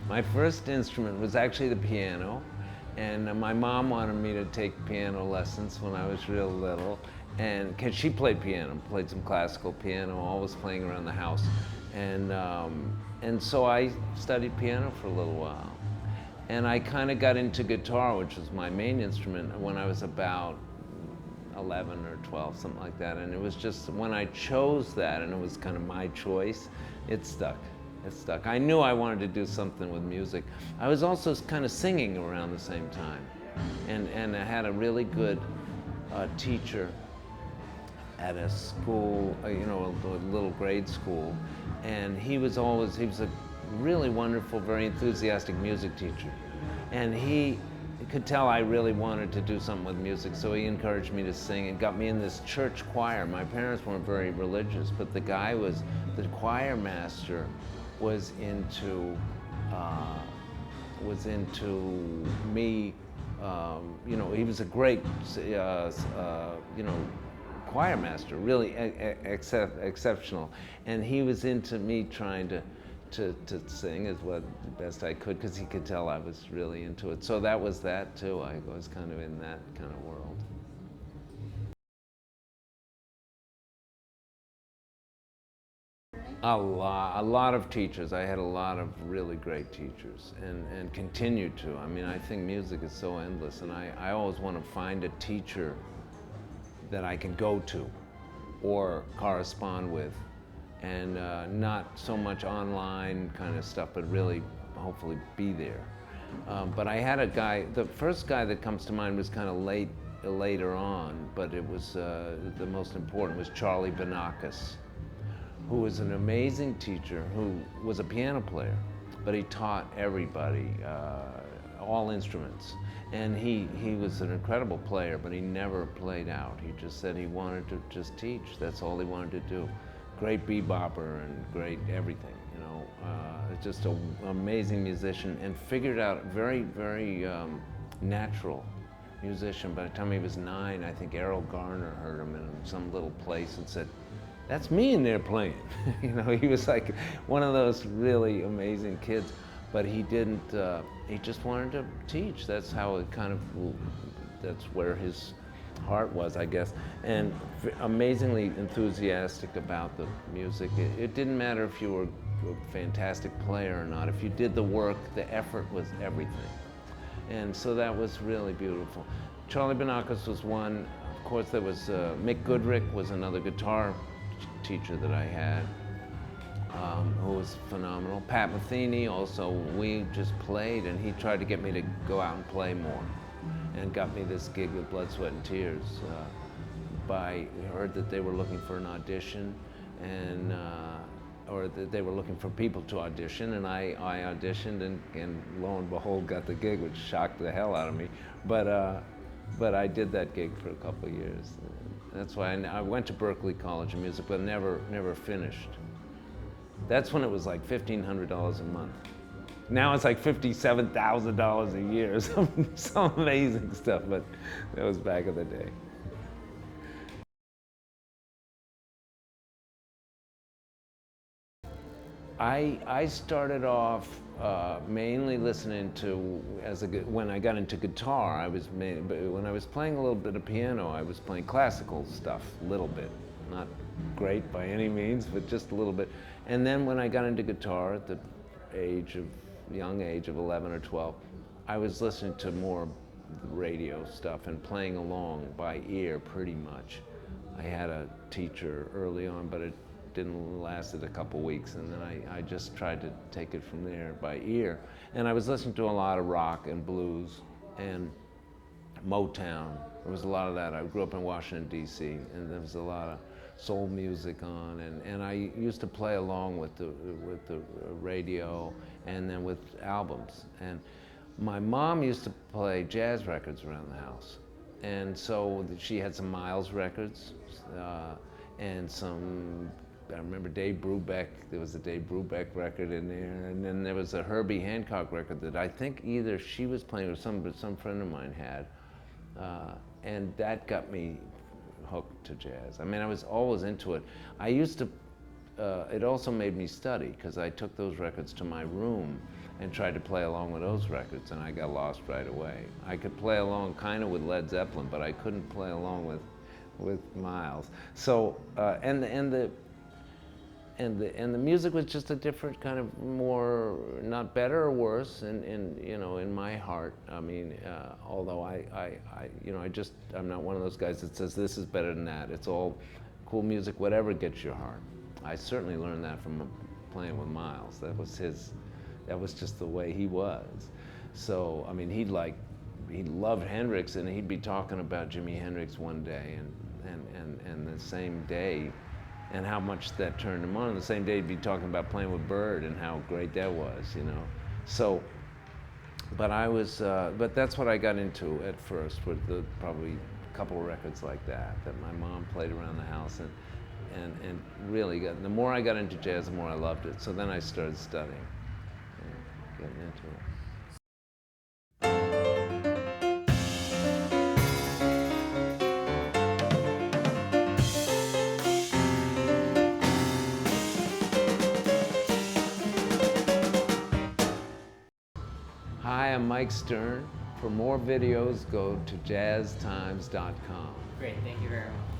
My first instrument was actually the piano, and my mom wanted me to take piano lessons when I was real little, and cause she played piano, played some classical piano, always playing around the house, and so I studied piano for a little while, and I kind of got into guitar, which was my main instrument, when I was about 11 or 12, something like that, and it was just when I chose that, and it was kind of my choice, it stuck. It stuck. I knew I wanted to do something with music. I was also kind of singing around the same time. And I had a really good teacher at a school, a little grade school. And he was a really wonderful, very enthusiastic music teacher. And he could tell I really wanted to do something with music, so he encouraged me to sing and got me in this church choir. My parents weren't very religious, but the choir master was into me. He was a great, choir master, really exceptional, and he was into me trying to sing as well best I could, because he could tell I was really into it. So that was that too. I was kind of in that kind of world. A lot of teachers. I had a lot of really great teachers, and continue to. I mean, I think music is so endless, and I always want to find a teacher that I can go to or correspond with, and not so much online kind of stuff, but really hopefully be there. But I had a guy, the first guy that comes to mind was kind of later on, but it was the most important was Charlie Banakis, who was an amazing teacher, who was a piano player, but he taught everybody, all instruments. And he was an incredible player, but he never played out. He just said he wanted to just teach. That's all he wanted to do. Great bebopper and great everything, just an amazing musician, and figured out very, very natural musician. By the time he was 9, I think Errol Garner heard him in some little place and said, "That's me in there playing." He was like one of those really amazing kids, but he didn't, he just wanted to teach. That's how it that's where his heart was, I guess, and amazingly enthusiastic about the music. It didn't matter if you were a fantastic player or not. If you did the work, the effort was everything. And so that was really beautiful. Charlie Banakis was one. Of course, there was Mick Goodrick was another guitar teacher that I had, who was phenomenal. Pat Metheny also, we just played, and he tried to get me to go out and play more, and got me this gig with Blood, Sweat and Tears. I heard that they were looking for an audition, and or that they were looking for people to audition, and I auditioned, and lo and behold got the gig, which shocked the hell out of me. But I did that gig for a couple of years. That's why I went to Berklee College of Music, but never finished. That's when it was like $1,500 a month. Now it's like $57,000 a year, some amazing stuff, but that was back in the day. I started off mainly listening to, when I got into guitar, when I was playing a little bit of piano, I was playing classical stuff, a little bit. Not great by any means, but just a little bit. And then when I got into guitar at the young age of 11 or 12, I was listening to more radio stuff and playing along by ear pretty much. I had a teacher early on, but it didn't last a couple weeks, and then I just tried to take it from there by ear. And I was listening to a lot of rock and blues and Motown. There was a lot of that. I grew up in Washington, D.C., and there was a lot of soul music on, and I used to play along with the radio and then with albums. And my mom used to play jazz records around the house, and so she had some Miles records and some. I remember Dave Brubeck. There was a Dave Brubeck record in there, and then there was a Herbie Hancock record that I think either she was playing or some friend of mine had, and that got me hooked to jazz. I mean, I was always into it. I used to it also made me study, because I took those records to my room and tried to play along with those records, and I got lost right away. I could play along kind of with Led Zeppelin, but I couldn't play along with Miles. So, and the music was just a different kind of, more, not better or worse, in my heart. I mean, although I'm not one of those guys that says this is better than that. It's all cool music, whatever gets your heart. I certainly learned that from playing with Miles. That was just the way he was. So, I mean, he loved Hendrix, and he'd be talking about Jimi Hendrix one day, and the same day, and how much that turned him on. And the same day, he'd be talking about playing with Bird and how great that was, So, but but that's what I got into at first, with probably a couple of records like that my mom played around the house, and really the more I got into jazz, the more I loved it. So then I started studying, getting into it. Hi, I'm Mike Stern. For more videos, go to jazztimes.com. Great, thank you very much.